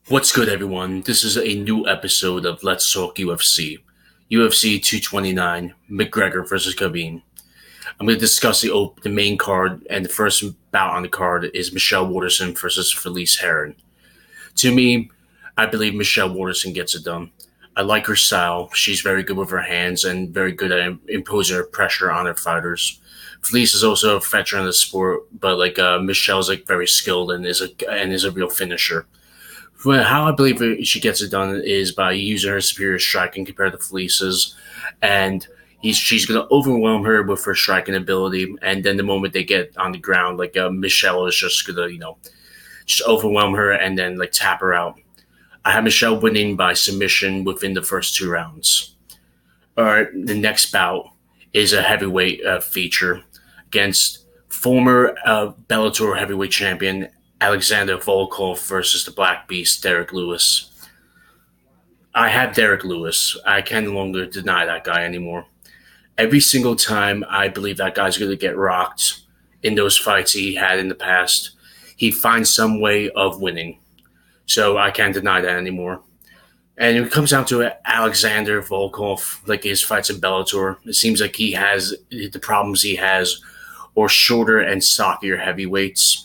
What's good, everyone? This is a new episode of Let's Talk UFC. UFC 229, McGregor versus Khabib. I'm going to discuss the main card, and the first bout on the card is Michelle Waterson versus Felice Herron. To me, I believe Michelle Waterson gets it done. I like her style. She's very good with her hands and very good at imposing her pressure on her fighters. Felice is also a veteran of the sport, but Michelle's very skilled and is a real finisher. Well, how I believe she gets it done is by using her superior striking compared to Felice's, and she's going to overwhelm her with her striking ability. And then the moment they get on the ground, Michelle is just going to just overwhelm her and then tap her out. I have Michelle winning by submission within the first 2 rounds. All right, the next bout is a heavyweight feature against former Bellator heavyweight champion Alexander Volkov versus the Black Beast Derrick Lewis. I have Derrick Lewis. I can no longer deny that guy anymore. Every single time I believe that guy's going to get rocked in those fights he had in the past, he finds some way of winning. So I can't deny that anymore. And it comes down to it, Alexander Volkov, like his fights in Bellator, it seems like he has the problems he has, or shorter and stockier heavyweights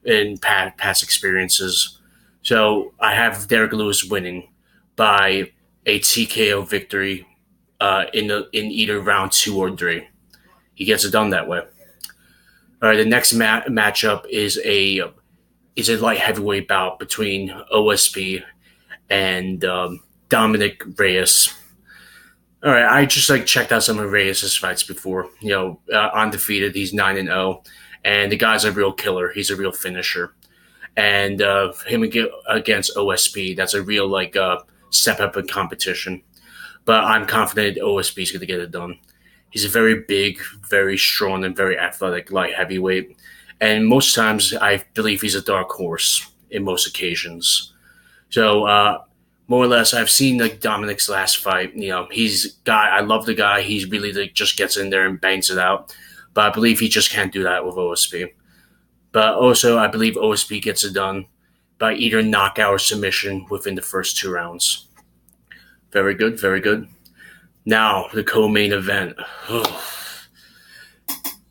in past experiences. So I have Derrick Lewis winning by a TKO victory in either round 2 or 3. He gets it done that way. All right, the next matchup is a light heavyweight bout between OSP and Dominic Reyes. All right, I just checked out some of Reyes' fights before. Undefeated, he's 9-0, and the guy's a real killer. He's a real finisher, and him against OSP, that's a real step up in competition. But I'm confident OSP is going to get it done. He's a very big, very strong, and very athletic light heavyweight, and most times I believe he's a dark horse in most occasions. So more or less, I've seen Dominic's last fight. I love the guy. He really just gets in there and bangs it out. But I believe he just can't do that with OSP. But also, I believe OSP gets it done by either knockout or submission within the first 2 rounds. Very good, very good. Now, the co-main event.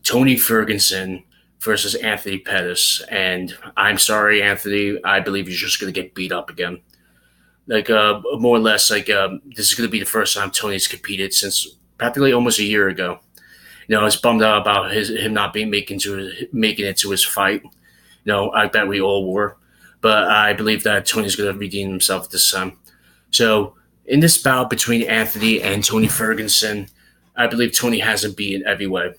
Tony Ferguson versus Anthony Pettis. And I'm sorry, Anthony. I believe you're just going to get beat up again. More or less, this is going to be the first time Tony's competed since practically almost a year ago. I was bummed out about him not making it to his fight. I bet we all were. But I believe that Tony's going to redeem himself this time. So, in this bout between Anthony and Tony Ferguson, I believe Tony has him beaten every way.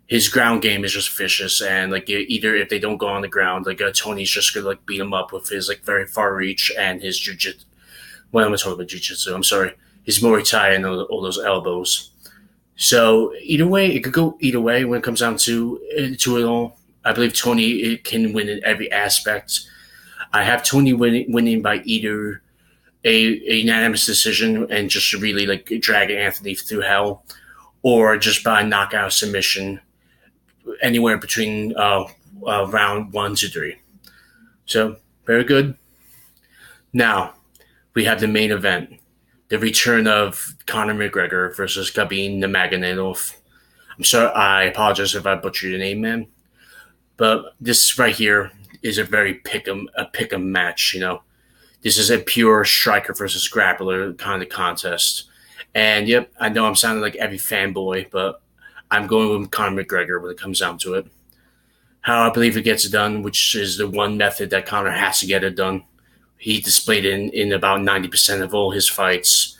His ground game is just vicious, and either if they don't go on the ground, Tony's just gonna beat him up with his very far reach and his jiu-jitsu. Well, I'm not talking about jiu-jitsu. I'm sorry, his Muay Thai and all those elbows. So either way, it could go either way when it comes down to it all. I believe Tony can win in every aspect. I have Tony winning by either a unanimous decision and just really dragging Anthony through hell, or just by knockout submission anywhere between round 1 to 3. So, very good. Now, we have the main event. The return of Conor McGregor versus Khabib Nurmagomedov. I'm sorry, I apologize if I butchered your name, man. But this right here is a very pick'em match, This is a pure striker versus grappler kind of contest. And yep, I know I'm sounding like every fanboy, but I'm going with Conor McGregor when it comes down to it. How I believe it gets it done, which is the one method that Conor has to get it done. He displayed it in about 90% of all his fights.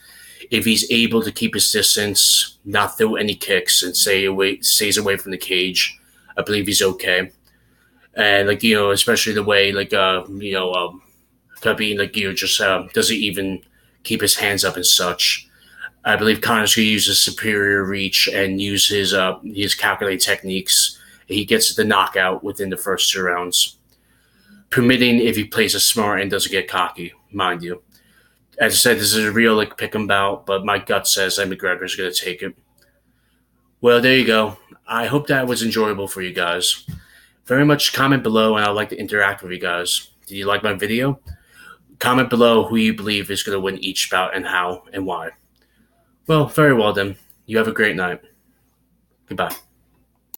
If he's able to keep his distance, not throw any kicks, and stays away from the cage, I believe he's okay. And especially the way Khabib just doesn't even keep his hands up and such. I believe Conor's going to use his superior reach and use his calculated techniques. He gets the knockout within the first 2 rounds, permitting if he plays it smart and doesn't get cocky, mind you. As I said, this is a real pick'em bout, but my gut says that McGregor's going to take it. Well, there you go. I hope that was enjoyable for you guys. Very much comment below, and I'd like to interact with you guys. Did you like my video? Comment below who you believe is going to win each bout and how and why. Well, very well then. You have a great night. Goodbye.